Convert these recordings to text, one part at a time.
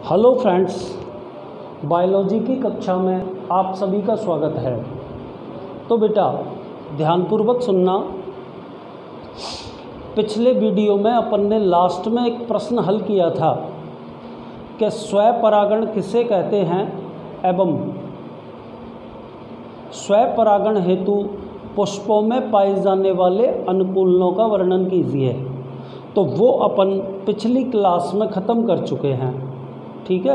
Hello friends, biology की कक्षा में आप सभी का स्वागत है। तो बेटा ध्यानपूर्वक सुनना। पिछले वीडियो में अपन ने लास्ट में एक प्रश्न हल किया था कि स्वपरागण किसे कहते हैं एवं स्वपरागण हेतु पुष्पों में पाए जाने वाले अनुकूलनों का वर्णन कीजिए। तो वो अपन पिछली क्लास में ख़त्म कर चुके हैं। ठीक है,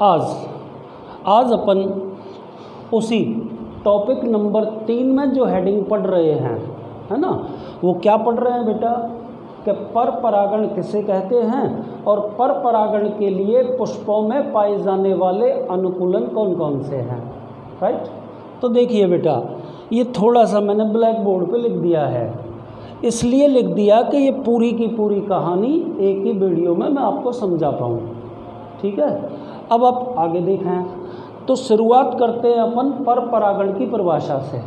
आज अपन उसी टॉपिक नंबर 3 में जो हेडिंग पढ़ रहे हैं, है ना, वो क्या पढ़ रहे हैं बेटा कि पर परागण किसे कहते हैं और पर परागण के लिए पुष्पों में पाए जाने वाले अनुकूलन कौन कौन से हैं। राइट। तो देखिए बेटा, ये थोड़ा सा मैंने ब्लैक बोर्ड पे लिख दिया है। इसलिए लिख दिया कि ये पूरी की पूरी कहानी एक ही वीडियो में मैं आपको समझा पाऊँ। ठीक है, अब आप आगे देखें। तो शुरुआत करते हैं अपन पर परागण की परिभाषा से।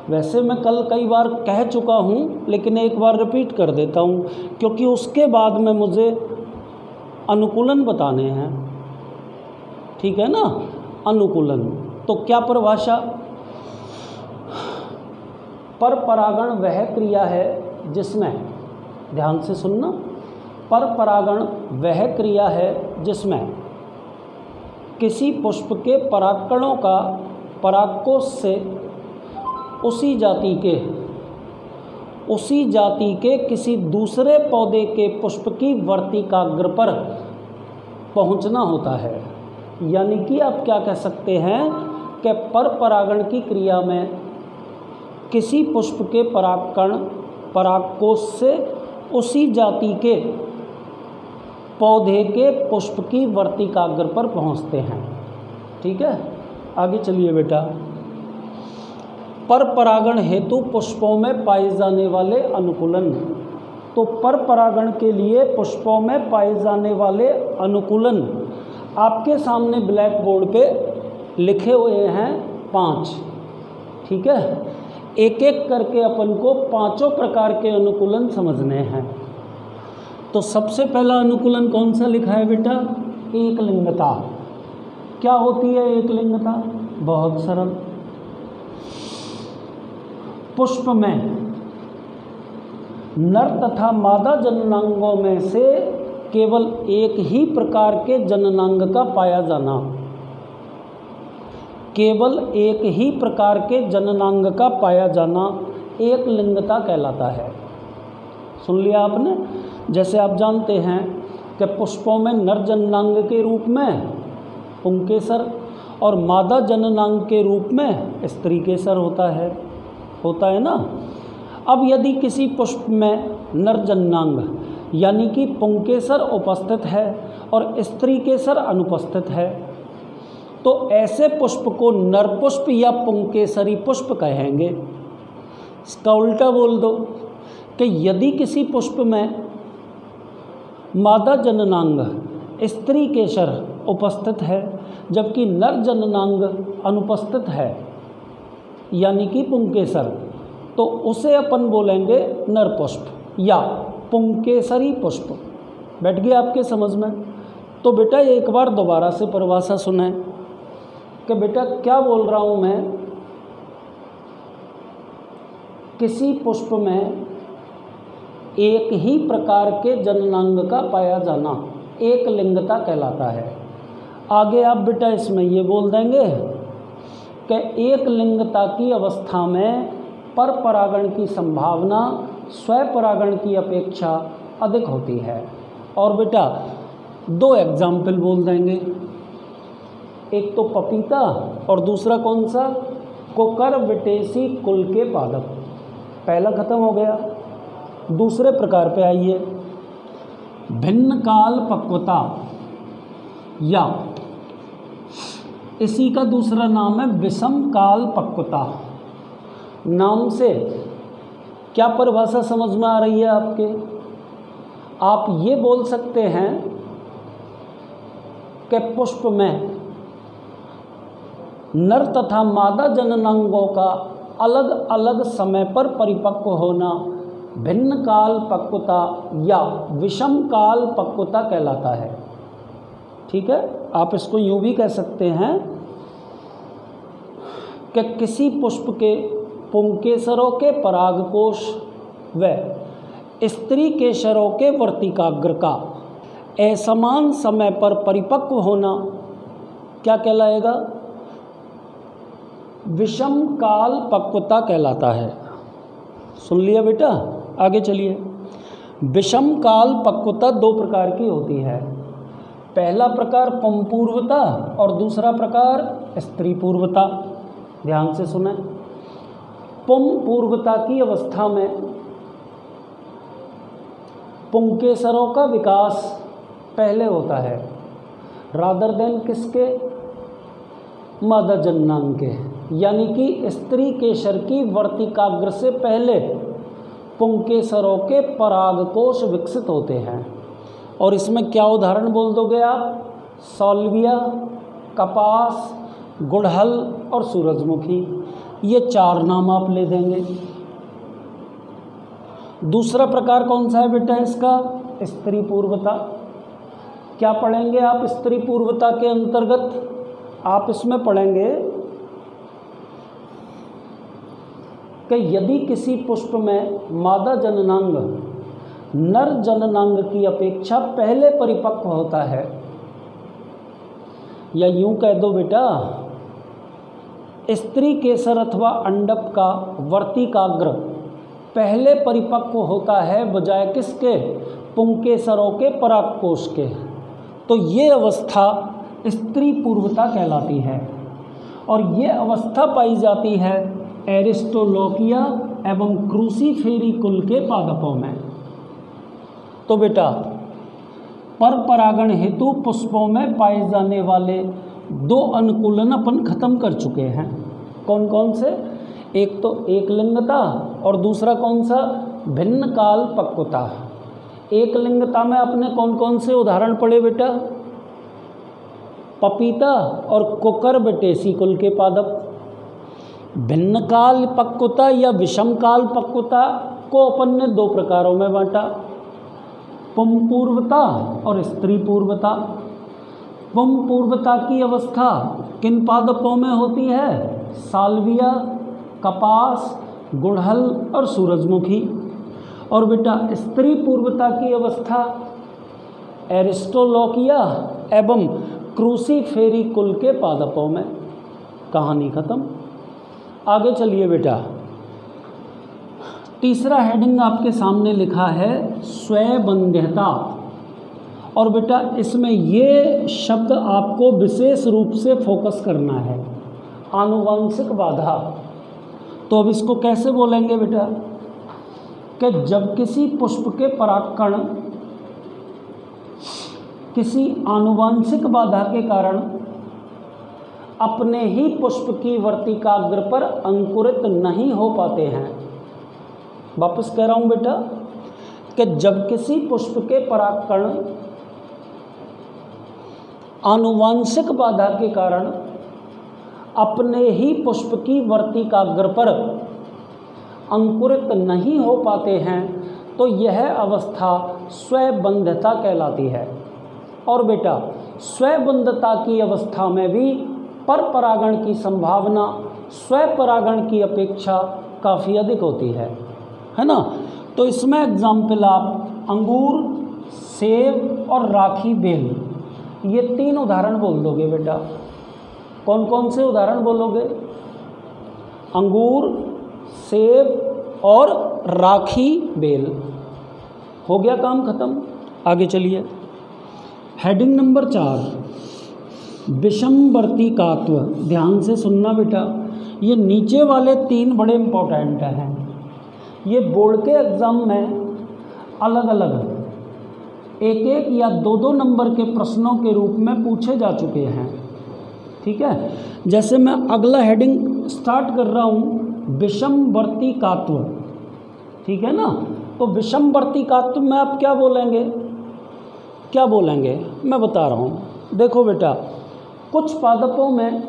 वैसे मैं कल कई बार कह चुका हूँ, लेकिन एक बार रिपीट कर देता हूँ, क्योंकि उसके बाद में मुझे अनुकूलन बताने हैं। ठीक है ना, अनुकूलन। तो क्या परिभाषा? पर परागण वह क्रिया है जिसमें, ध्यान से सुनना, पर परागण वह क्रिया है जिसमें किसी पुष्प के परागकणों का परागकोश से उसी जाति के किसी दूसरे पौधे के पुष्प की वर्तिकाग्र पर पहुंचना होता है। यानी कि आप क्या कह सकते हैं कि पर परागण की क्रिया में किसी पुष्प के परागकण परागकोश से उसी जाति के पौधे के पुष्प की वर्तिकाग्र पर पहुंचते हैं। ठीक है, आगे चलिए बेटा। पर परागण हेतु पुष्पों में पाए जाने वाले अनुकूलन। तो पर परागण के लिए पुष्पों में पाए जाने वाले अनुकूलन आपके सामने ब्लैक बोर्ड पे लिखे हुए हैं 5। ठीक है, एक एक करके अपन को 5 प्रकार के अनुकूलन समझने हैं। तो सबसे पहला अनुकूलन कौन सा लिखा है बेटा? एक लिंगता। क्या होती है एक लिंगता? बहुत सरल। पुष्प में नर तथा मादा जननांगों में से केवल एक ही प्रकार के जननांग का पाया जाना, केवल एक ही प्रकार के जननांग का पाया जाना एक लिंगता कहलाता है। सुन लिया आपने? जैसे आप जानते हैं कि पुष्पों में नर जननांग के रूप में पुंकेसर और मादा जननांग के रूप में स्त्रीकेसर होता है ना। अब यदि किसी पुष्प में नर जननांग यानी कि पुंकेसर उपस्थित है और स्त्रीकेसर अनुपस्थित है, तो ऐसे पुष्प को नर पुष्प या पुंकेसरी पुष्प कहेंगे। इसका उल्टा बोल दो कि यदि किसी पुष्प में मादा जननांग स्त्रीकेसर उपस्थित है जबकि नर जननांग अनुपस्थित है यानी कि पुंकेसर, तो उसे अपन बोलेंगे नर पुष्प या पुंकेसरी पुष्प। बैठ गया आपके समझ में? तो बेटा एक बार दोबारा से परिभाषा सुने कि बेटा क्या बोल रहा हूँ मैं। किसी पुष्प में एक ही प्रकार के जननांग का पाया जाना एक लिंगता कहलाता है। आगे आप बेटा इसमें ये बोल देंगे कि एक लिंगता की अवस्था में पर परागण की संभावना स्वपरागण की अपेक्षा अधिक होती है। और बेटा 2 एग्जाम्पल बोल देंगे, एक तो पपीता और दूसरा कौन सा? कुकुरबिटेसी कुल के पादप। पहला खत्म हो गया। दूसरे प्रकार पे आइए। भिन्न काल पक्वता या इसी का दूसरा नाम है विषम काल पक्वता। नाम से क्या परिभाषा समझ में आ रही है आपके? आप ये बोल सकते हैं कि पुष्प में नर तथा मादा जननांगों का अलग अलग समय पर परिपक्व होना भिन्न काल पक्वता या विषम काल पक्वता कहलाता है। ठीक है, आप इसको यूँ भी कह सकते हैं कि किसी पुष्प के पुंकेसरों के परागकोश व स्त्री केसरों के वर्तिकाग्र का असमान समय पर परिपक्व होना क्या कहलाएगा? विषम काल पक्वता कहलाता है। सुन लिया बेटा, आगे चलिए। विषम काल पक्वता दो प्रकार की होती है। पहला प्रकार पुंपूर्वता और दूसरा प्रकार स्त्री पूर्वता। ध्यान से सुने। पुंपूर्वता की अवस्था में पुंकेसरों का विकास पहले होता है, रादर देन किसके? मादा जननांग के, यानी कि स्त्री केसर की वर्तिकाग्र से पहले पुंकेसरों के परागकोश विकसित होते हैं। और इसमें क्या उदाहरण बोल दोगे आप? साल्विया, कपास, गुड़हल और सूरजमुखी, ये चार नाम आप ले देंगे। दूसरा प्रकार कौन सा है बेटा इसका? स्त्री पूर्वता। क्या पढ़ेंगे आप स्त्री पूर्वता के अंतर्गत? आप इसमें पढ़ेंगे कि यदि किसी पुष्प में मादा जननांग नर जननांग की अपेक्षा पहले परिपक्व होता है, या यूं कह दो बेटा, स्त्री केसर अथवा अंडक का वर्तिकाग्र पहले परिपक्व होता है बजाय किसके? पुंकेसरों के परागकोश के, तो ये अवस्था स्त्री पूर्वता कहलाती है। और ये अवस्था पाई जाती है एरिस्टोलोकिया एवं क्रूसीफेरी कुल के पादपों में। तो बेटा, पर परागण हेतु पुष्पों में पाए जाने वाले दो अनुकूलन अपन खत्म कर चुके हैं। कौन कौन से? एक तो एक लिंगता और दूसरा कौन सा? भिन्न काल पक्वता। एक लिंगता में आपने कौन कौन से उदाहरण पढ़े बेटा? पपीता और कोकरबटेसी कुल के पादप। भिन्न काल पक्वता या विषम काल पक्वता को अपन ने दो प्रकारों में बांटा, पुंपूर्वता और स्त्री पूर्वता। पुंपूर्वता की अवस्था किन पादपों में होती है? साल्विया, कपास, गुड़हल और सूरजमुखी। और बेटा स्त्री पूर्वता की अवस्था एरिस्टोलोकिया एवं क्रूसीफेरी कुल के पादपों में। कहानी खत्म। आगे चलिए बेटा, तीसरा हेडिंग आपके सामने लिखा है स्वबंध्यता। और बेटा इसमें ये शब्द आपको विशेष रूप से फोकस करना है, आनुवंशिक बाधा। तो अब इसको कैसे बोलेंगे बेटा? कि जब किसी पुष्प के परागकण किसी आनुवंशिक बाधा के कारण अपने ही पुष्प की वर्तिकाग्र पर अंकुरित नहीं हो पाते हैं। वापस कह रहा हूँ बेटा कि जब किसी पुष्प के परागकण आनुवंशिक बाधा के कारण अपने ही पुष्प की वर्तिकाग्र पर अंकुरित नहीं हो पाते हैं, तो यह अवस्था स्वबंध्यता कहलाती है। और बेटा स्वबंध्यता की अवस्था में भी पर परागण की संभावना स्वपरागण की अपेक्षा काफ़ी अधिक होती है ना? तो इसमें एग्जाम्पल आप अंगूर, सेब और राखी बेल, ये तीन उदाहरण बोल दोगे बेटा। कौन कौन से उदाहरण बोलोगे? अंगूर, सेब और राखी बेल। हो गया काम खत्म। आगे चलिए, हेडिंग नंबर 4, विषमवर्तिकात्व। ध्यान से सुनना बेटा, ये नीचे वाले तीन बड़े इम्पोर्टेंट हैं। ये बोर्ड के एग्ज़ाम में अलग अलग एक एक या दो दो नंबर के प्रश्नों के रूप में पूछे जा चुके हैं। ठीक है, जैसे मैं अगला हेडिंग स्टार्ट कर रहा हूँ, विषमवर्तिकात्व। ठीक है ना? तो विषमवर्तिकात्व में आप क्या बोलेंगे? क्या बोलेंगे मैं बता रहा हूँ। देखो बेटा, कुछ पादपों में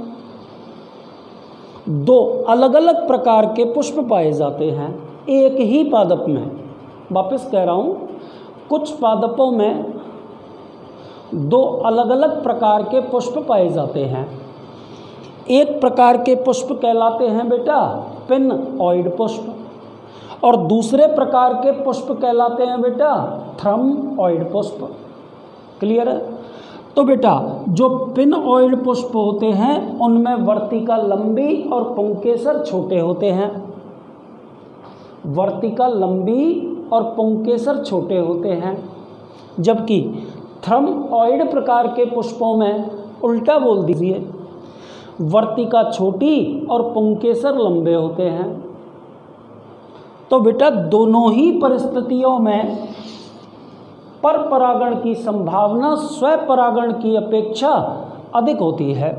दो अलग अलग प्रकार के पुष्प पाए जाते हैं एक ही पादप में। वापस कह रहा हूँ, कुछ पादपों में दो अलग अलग प्रकार के पुष्प पाए जाते हैं। एक प्रकार के पुष्प कहलाते हैं बेटा पिनऑइड पुष्प, और दूसरे प्रकार के पुष्प कहलाते हैं बेटा थ्रमऑइड पुष्प। क्लियर है? तो बेटा जो पिनऑइड पुष्प होते हैं उनमें वर्तिका लंबी और पुंकेसर छोटे होते हैं। वर्तिका लंबी और पुंकेसर छोटे होते हैं, जबकि थ्रमऑइड प्रकार के पुष्पों में उल्टा बोल दीजिए, वर्तिका छोटी और पुंकेसर लंबे होते हैं। तो बेटा दोनों ही परिस्थितियों में पर परागण की संभावना स्वपरागण की अपेक्षा अधिक होती है।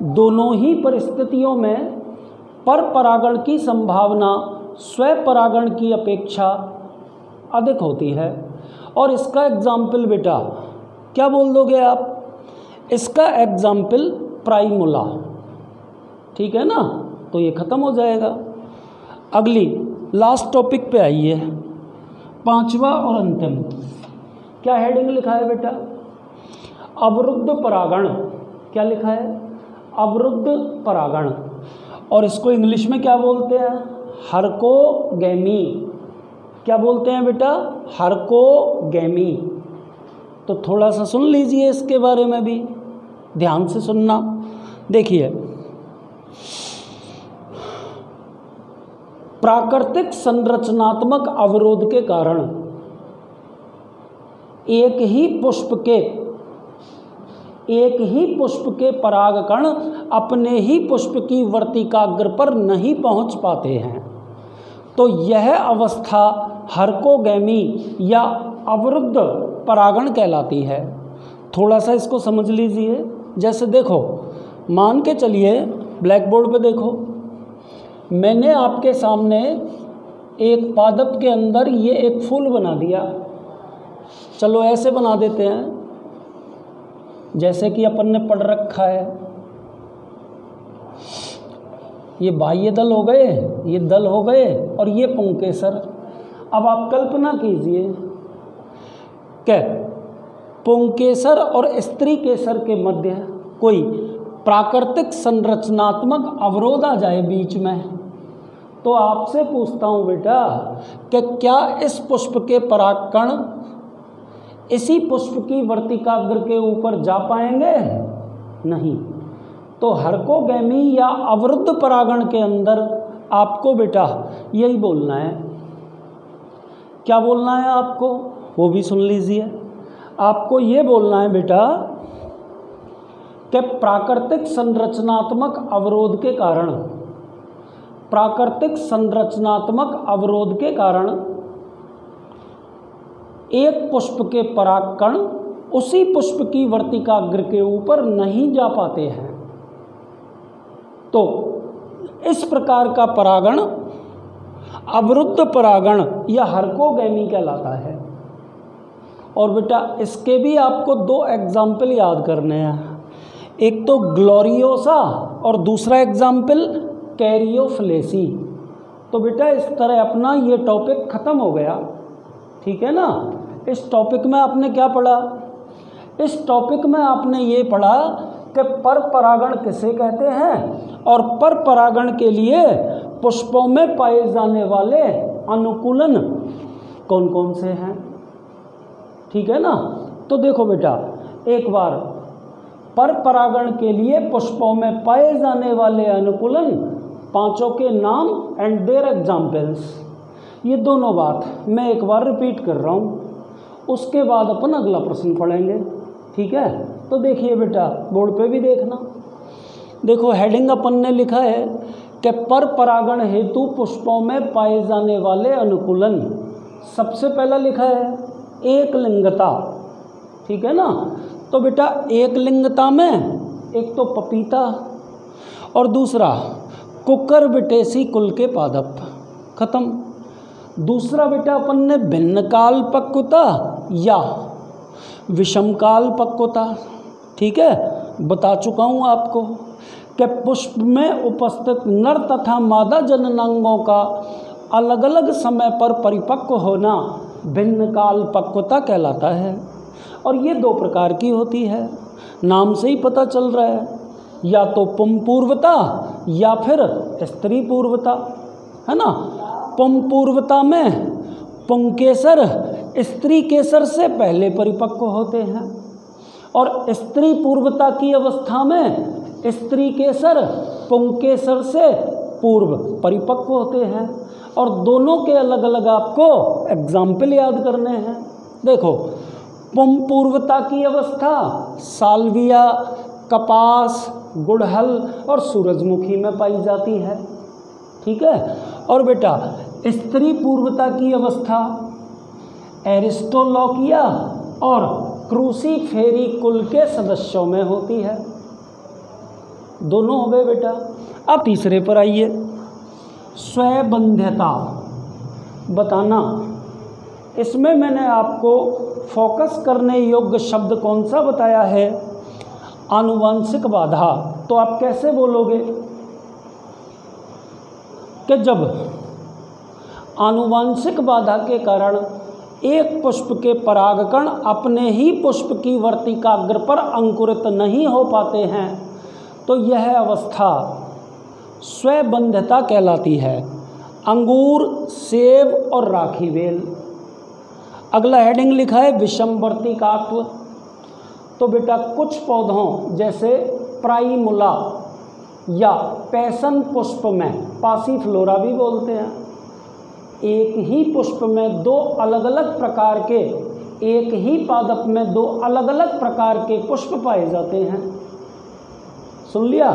दोनों ही परिस्थितियों में पर परागण की संभावना स्वपरागण की अपेक्षा अधिक होती है। और इसका एग्जाम्पल बेटा क्या बोल दोगे आप? इसका एग्जाम्पल प्राइमुला। ठीक है ना? तो ये खत्म हो जाएगा। अगली लास्ट टॉपिक पे आइए, पांचवा और अंतिम। क्या हेडिंग लिखा है बेटा? अवरुद्ध परागण। क्या लिखा है? अवरुद्ध परागण। और इसको इंग्लिश में क्या बोलते हैं? हर्कोगेमी। क्या बोलते हैं बेटा? हर्कोगेमी। तो थोड़ा सा सुन लीजिए इसके बारे में भी, ध्यान से सुनना। देखिए, प्राकृतिक संरचनात्मक अवरोध के कारण एक ही पुष्प के परागकण अपने ही पुष्प की वर्तिकाग्र पर नहीं पहुंच पाते हैं। तो यह अवस्था हर्कोगेमी या अवरुद्ध परागण कहलाती है। थोड़ा सा इसको समझ लीजिए। जैसे देखो, मान के चलिए ब्लैक बोर्ड पे देखो, मैंने आपके सामने एक पादप के अंदर ये एक फूल बना दिया। चलो ऐसे बना देते हैं जैसे कि अपन ने पढ़ रखा है। ये बाह्य दल हो गए, ये दल हो गए, और ये पुंकेसर। अब आप कल्पना कीजिए कि पुंकेसर और स्त्री केसर के मध्य कोई प्राकृतिक संरचनात्मक अवरोध आ जाए बीच में, तो आपसे पूछता हूँ बेटा कि क्या इस पुष्प के परागकण इसी पुष्प की वर्तिकाग्र के ऊपर जा पाएंगे? नहीं। तो हर्कोगेमी या अवरुद्ध परागण के अंदर आपको बेटा यही बोलना है। क्या बोलना है आपको? वो भी सुन लीजिए। आपको ये बोलना है बेटा कि प्राकृतिक संरचनात्मक अवरोध के कारण एक पुष्प के परागकण उसी पुष्प की वर्तिकाग्र के ऊपर नहीं जा पाते हैं। तो इस प्रकार का परागण अवरुद्ध परागण या हर्कोगेमी कहलाता है। और बेटा इसके भी आपको दो एग्जाम्पल याद करने हैं, एक तो ग्लोरियोसा और दूसरा एग्जाम्पल कैरियोफ्लेसी। तो बेटा इस तरह अपना ये टॉपिक ख़त्म हो गया। ठीक है ना? इस टॉपिक में आपने क्या पढ़ा? इस टॉपिक में आपने ये पढ़ा कि पर परागण किसे कहते हैं और पर परागण के लिए पुष्पों में पाए जाने वाले अनुकूलन कौन कौन से हैं। ठीक है ना? तो देखो बेटा एक बार, पर परागण के लिए पुष्पों में पाए जाने वाले अनुकूलन, पांचों के नाम एंड देयर एग्जाम्पल्स। ये दोनों बात मैं एक बार रिपीट कर रहा हूँ, उसके बाद अपन अगला प्रश्न पढ़ेंगे। ठीक है? तो देखिए बेटा बोर्ड पे भी देखना। देखो हेडिंग अपन ने लिखा है कि पर परागण हेतु पुष्पों में पाए जाने वाले अनुकूलन। सबसे पहला लिखा है एक लिंगता। ठीक है ना? तो बेटा एक लिंगता में एक तो पपीता और दूसरा कुकुरबिटेसी कुल के पादप। खत्म। दूसरा बेटा अपन ने भिन्नकाल पक्वता या विषमकाल पक्वता, ठीक है, बता चुका हूँ आपको कि पुष्प में उपस्थित नर तथा मादा जननांगों का अलग अलग समय पर परिपक्व होना भिन्नकाल पक्वता कहलाता है। और ये दो प्रकार की होती है, नाम से ही पता चल रहा है, या तो पुंपूर्वता या फिर स्त्री पूर्वता, है ना। पुंपूर्वता में पुंकेसर स्त्री केसर से पहले परिपक्व होते हैं और स्त्री पूर्वता की अवस्था में स्त्री केसर पुंकेसर से पूर्व परिपक्व होते हैं। और दोनों के अलग अलग आपको एग्जाम्पल याद करने हैं। देखो, पुंपूर्वता की अवस्था साल्विया, कपास, गुड़हल और सूरजमुखी में पाई जाती है, ठीक है। और बेटा स्त्री पूर्वता की अवस्था एरिस्टोलॉकिया और क्रूसीफेरी कुल के सदस्यों में होती है। दोनों हो गए बेटा। अब तीसरे पर आइए, स्वबंध्यता बताना। इसमें मैंने आपको फोकस करने योग्य शब्द कौन सा बताया है? आनुवंशिक बाधा। तो आप कैसे बोलोगे कि जब आनुवंशिक बाधा के कारण एक पुष्प के परागकण अपने ही पुष्प की वर्तिकाग्र पर अंकुरित नहीं हो पाते हैं, तो यह अवस्था स्वबंध्यता कहलाती है। अंगूर, सेब और राखी बेल। अगला हेडिंग लिखा है विषमवर्तिकात्व। तो बेटा कुछ पौधों जैसे प्राइमुला या पैसन पुष्प में, पासीफ्लोरा भी बोलते हैं, एक ही पुष्प में दो अलग अलग प्रकार के, एक ही पादप में दो अलग अलग प्रकार के पुष्प पाए जाते हैं। सुन लिया?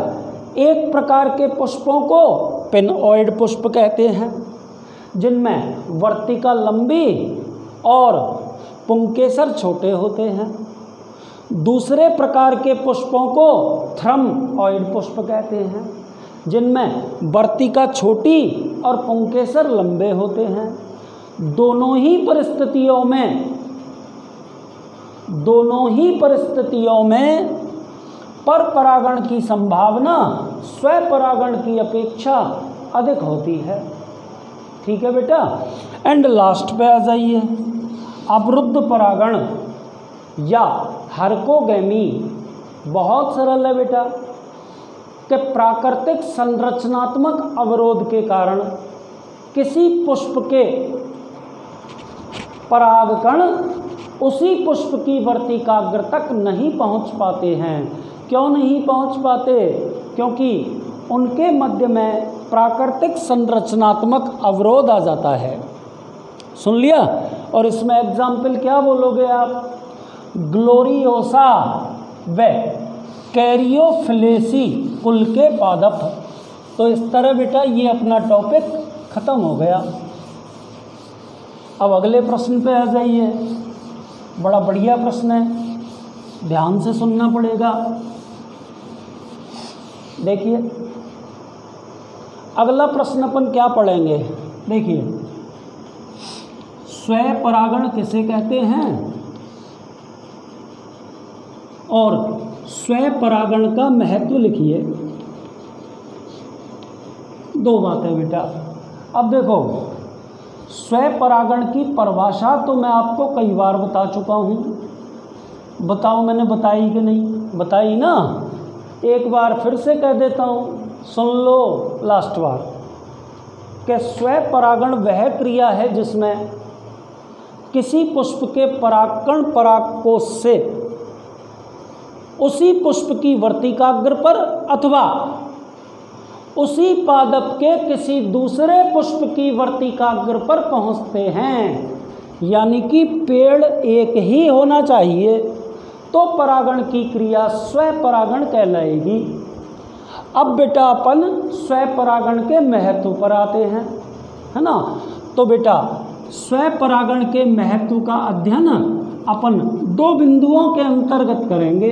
एक प्रकार के पुष्पों को पिनऑइड पुष्प कहते हैं, जिनमें वर्तिका लंबी और पुंकेसर छोटे होते हैं। दूसरे प्रकार के पुष्पों को थ्रमऑइड पुष्प कहते हैं, जिनमें वर्तिका छोटी और पुंकेसर लंबे होते हैं। दोनों ही परिस्थितियों में पर परागण की संभावना स्वपरागण की अपेक्षा अधिक होती है, ठीक है बेटा। एंड लास्ट पे आ जाइए, अवरुद्ध परागण या हरकोगैमी। बहुत सरल है बेटा कि प्राकृतिक संरचनात्मक अवरोध के कारण किसी पुष्प के परागकण उसी पुष्प की वर्तिकाग्र तक नहीं पहुंच पाते हैं। क्यों नहीं पहुंच पाते? क्योंकि उनके मध्य में प्राकृतिक संरचनात्मक अवरोध आ जाता है। सुन लिया? और इसमें एग्जाम्पल क्या बोलोगे आप? ग्लोरियोसा व कैरियोफिलेसी कुल के पादप। तो इस तरह बेटा ये अपना टॉपिक खत्म हो गया। अब अगले प्रश्न पे आ जाइए। बड़ा बढ़िया प्रश्न है, ध्यान से सुनना पड़ेगा। देखिए अगला प्रश्न अपन क्या पढ़ेंगे। देखिए, स्वपरागण किसे कहते हैं और स्वपरागण का महत्व लिखिए। दो बातें बेटा। अब देखो, स्वपरागण की परिभाषा तो मैं आपको कई बार बता चुका हूँ। बताओ मैंने बताई कि नहीं? बताई ना? एक बार फिर से कह देता हूँ, सुन लो लास्ट बार, कि स्वपरागण वह क्रिया है जिसमें किसी पुष्प के परागकण परागकोश से उसी पुष्प की वर्तिकाग्र पर अथवा उसी पादप के किसी दूसरे पुष्प की वर्तिकाग्र पर पहुंचते हैं। यानी कि पेड़ एक ही होना चाहिए तो परागण की क्रिया स्वपरागण कहलाएगी। अब बेटा अपन स्वपरागण के महत्व पर आते हैं, है ना। तो बेटा स्वपरागण के महत्व का अध्ययन अपन दो बिंदुओं के अंतर्गत करेंगे,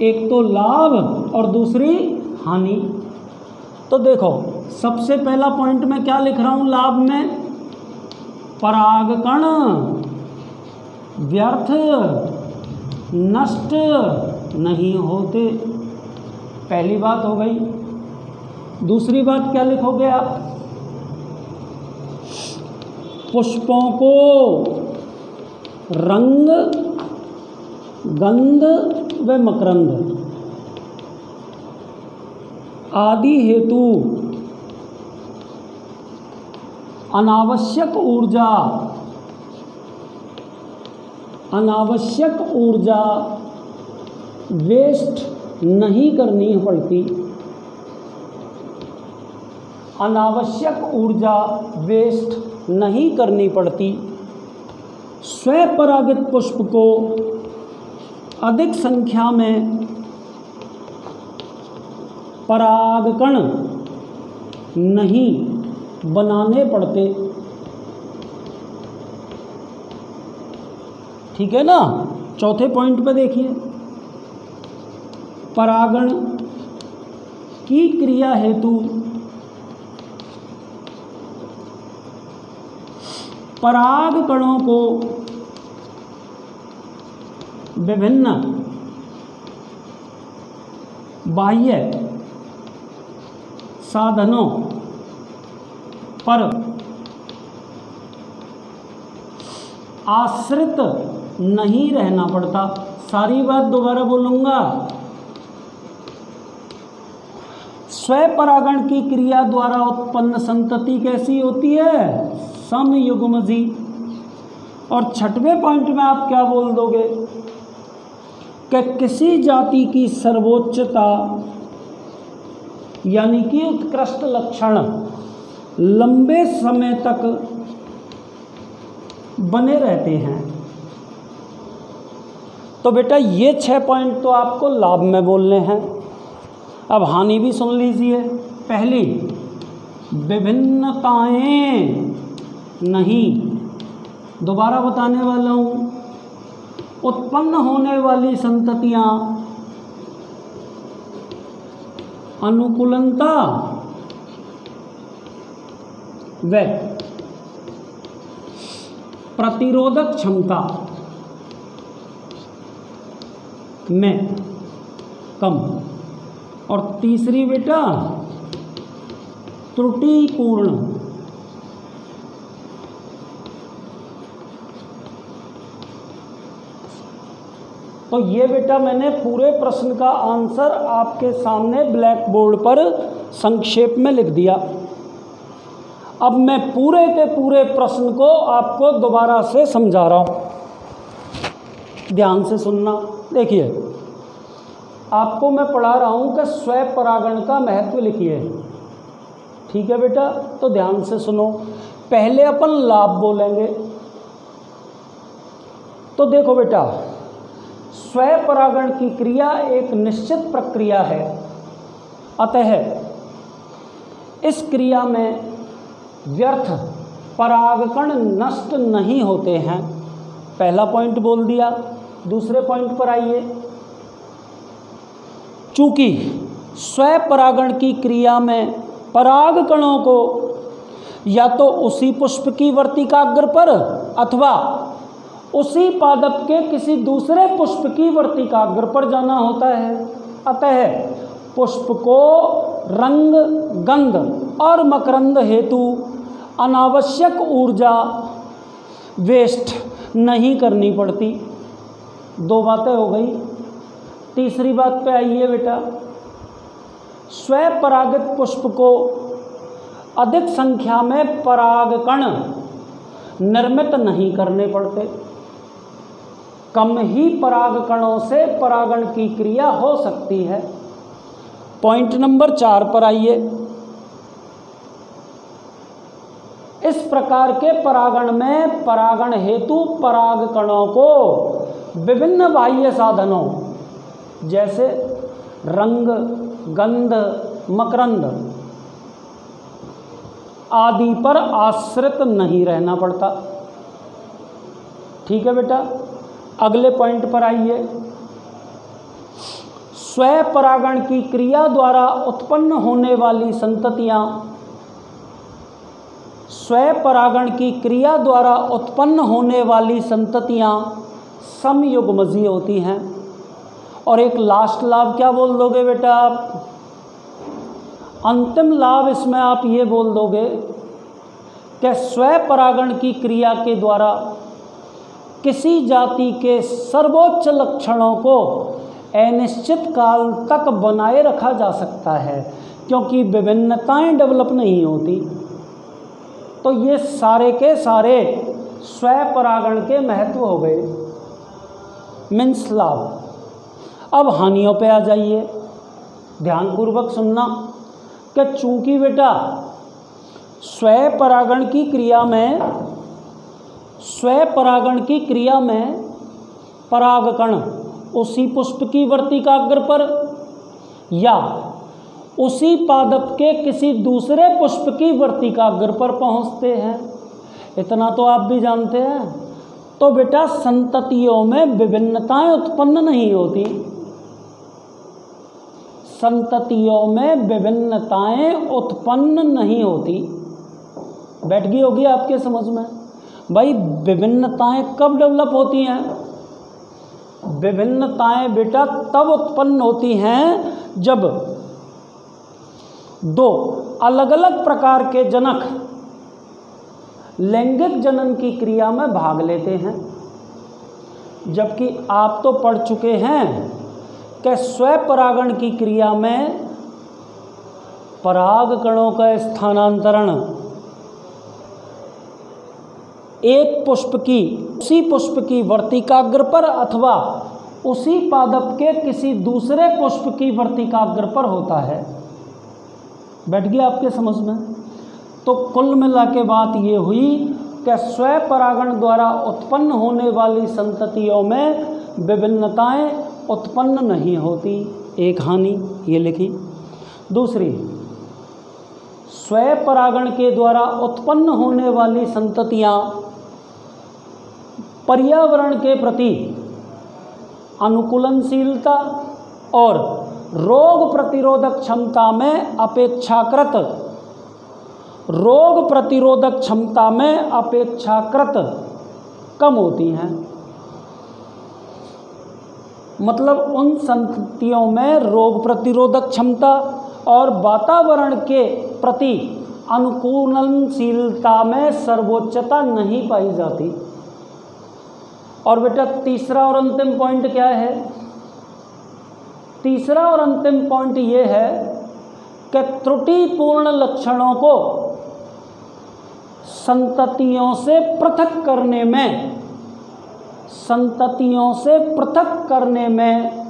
एक तो लाभ और दूसरी हानि। तो देखो, सबसे पहला पॉइंट में क्या लिख रहा हूँ? लाभ में परागकण व्यर्थ नष्ट नहीं होते, पहली बात हो गई। दूसरी बात क्या लिखोगे आप? पुष्पों को रंग, गंध व मकरंद आदि हेतु अनावश्यक ऊर्जा वेस्ट नहीं करनी पड़ती। अनावश्यक ऊर्जा वेस्ट नहीं करनी पड़ती। स्वपरागित पुष्प को अधिक संख्या में परागकण नहीं बनाने पड़ते। ठीक है ना। चौथे पॉइंट पे देखिए, परागण की क्रिया हेतु पराग कणों को विभिन्न बाह्य साधनों पर आश्रित नहीं रहना पड़ता। सारी बात दोबारा बोलूँगा। स्वपरागण की क्रिया द्वारा उत्पन्न संतति कैसी होती है? समयुग्मजी। और छठवें पॉइंट में आप क्या बोल दोगे कि किसी जाति की सर्वोच्चता यानी कि उत्कृष्ट लक्षण लंबे समय तक बने रहते हैं। तो बेटा ये 6 पॉइंट तो आपको लाभ में बोलने हैं। अब हानि भी सुन लीजिए। पहली, विभिन्नताएं नहीं, दोबारा बताने वाला हूँ। उत्पन्न होने वाली संततियां अनुकूलता व प्रतिरोधक क्षमता में कम। और तीसरी बेटा, त्रुटिपूर्ण तो ये बेटा मैंने पूरे प्रश्न का आंसर आपके सामने ब्लैक बोर्ड पर संक्षेप में लिख दिया। अब मैं पूरे के पूरे प्रश्न को आपको दोबारा से समझा रहा हूँ, ध्यान से सुनना। देखिए, आपको मैं पढ़ा रहा हूँ कि स्वपरागण का महत्व लिखिए। ठीक है बेटा, तो ध्यान से सुनो। पहले अपन लाभ बोलेंगे। तो देखो बेटा, स्वपरागण की क्रिया एक निश्चित प्रक्रिया है, अतः इस क्रिया में व्यर्थ परागकण नष्ट नहीं होते हैं। पहला पॉइंट बोल दिया। दूसरे पॉइंट पर आइए। चूंकि स्वपरागण की क्रिया में परागकणों को या तो उसी पुष्प की वर्तिकाग्र पर अथवा उसी पादप के किसी दूसरे पुष्प की वर्तिकाग्र पर जाना होता है, अतः पुष्प को रंग, गंध और मकरंद हेतु अनावश्यक ऊर्जा वेस्ट नहीं करनी पड़ती। 2 बातें हो गई। तीसरी बात पे आइए बेटा। स्वपरागित पुष्प को अधिक संख्या में परागकण निर्मित नहीं करने पड़ते। कम ही परागकणों से परागण की क्रिया हो सकती है। पॉइंट नंबर 4 पर आइए। इस प्रकार के परागण में परागण हेतु परागकणों को विभिन्न बाह्य साधनों जैसे रंग, गंध, मकरंद आदि पर आश्रित नहीं रहना पड़ता। ठीक है बेटा, अगले पॉइंट पर आइए। स्वपरागण की क्रिया द्वारा उत्पन्न होने वाली संततियां स्वपरागण की क्रिया द्वारा उत्पन्न होने वाली संततियां समयुग्मजी होती हैं। और एक लास्ट लाभ क्या बोल दोगे बेटा आप? अंतिम लाभ इसमें आप ये बोल दोगे कि स्वपरागण की क्रिया के द्वारा किसी जाति के सर्वोच्च लक्षणों को अनिश्चित काल तक बनाए रखा जा सकता है, क्योंकि विभिन्नताएं डेवलप नहीं होती। तो ये सारे के सारे स्वपरागण के महत्व हो गए, मीन्स लाभ। अब हानियों पे आ जाइए, ध्यानपूर्वक सुनना कि चूंकि बेटा स्वपरागण की क्रिया में परागकण उसी पुष्प की वर्तिकाग्र पर या उसी पादप के किसी दूसरे पुष्प की वर्तिकाग्र पर पहुंचते हैं, इतना तो आप भी जानते हैं। तो बेटा संततियों में विभिन्नताएं उत्पन्न नहीं होती, संततियों में विभिन्नताएं उत्पन्न नहीं होती। बैठ गई होगी आपके समझ में? भाई विभिन्नताएं कब डेवलप होती हैं? विभिन्नताएं बेटा तब उत्पन्न होती हैं जब दो अलग अलग प्रकार के जनक लैंगिक जनन की क्रिया में भाग लेते हैं। जबकि आप तो पढ़ चुके हैं कि स्वपरागण की क्रिया में पराग कणों का स्थानांतरण एक पुष्प की उसी पुष्प की वर्तिकाग्र पर अथवा उसी पादप के किसी दूसरे पुष्प की वर्तिकाग्र पर होता है। बैठ गया आपके समझ में? तो कुल मिला के बात ये हुई कि स्वपरागण द्वारा उत्पन्न होने वाली संततियों में विभिन्नताएं उत्पन्न नहीं होती, एक हानि ये लिखी। दूसरी, स्वपरागण के द्वारा उत्पन्न होने वाली संततियां पर्यावरण के प्रति अनुकूलनशीलता और रोग प्रतिरोधक क्षमता में अपेक्षाकृत कम होती हैं। मतलब उन संततियों में रोग प्रतिरोधक क्षमता और वातावरण के प्रति अनुकूलनशीलता में सर्वोच्चता नहीं पाई जाती। और बेटा तीसरा और अंतिम पॉइंट क्या है? तीसरा और अंतिम पॉइंट ये है कि त्रुटिपूर्ण लक्षणों को संततियों से पृथक करने में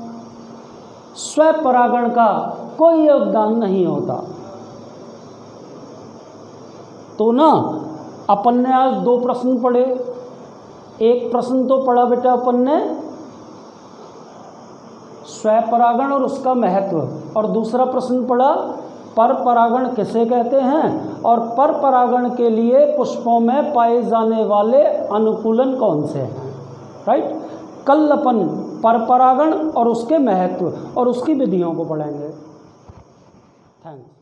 स्वपरागण का कोई योगदान नहीं होता। तो ना अपन ने आज दो प्रश्न पढ़े। एक प्रश्न तो पढ़ा बेटा अपन ने स्वपरागण और उसका महत्व, और दूसरा प्रश्न पढ़ा परपरागण किसे कहते हैं और परपरागण के लिए पुष्पों में पाए जाने वाले अनुकूलन कौन से हैं। राइट? कल अपन परपरागण और उसके महत्व और उसकी विधियों को पढ़ेंगे। थैंक्स।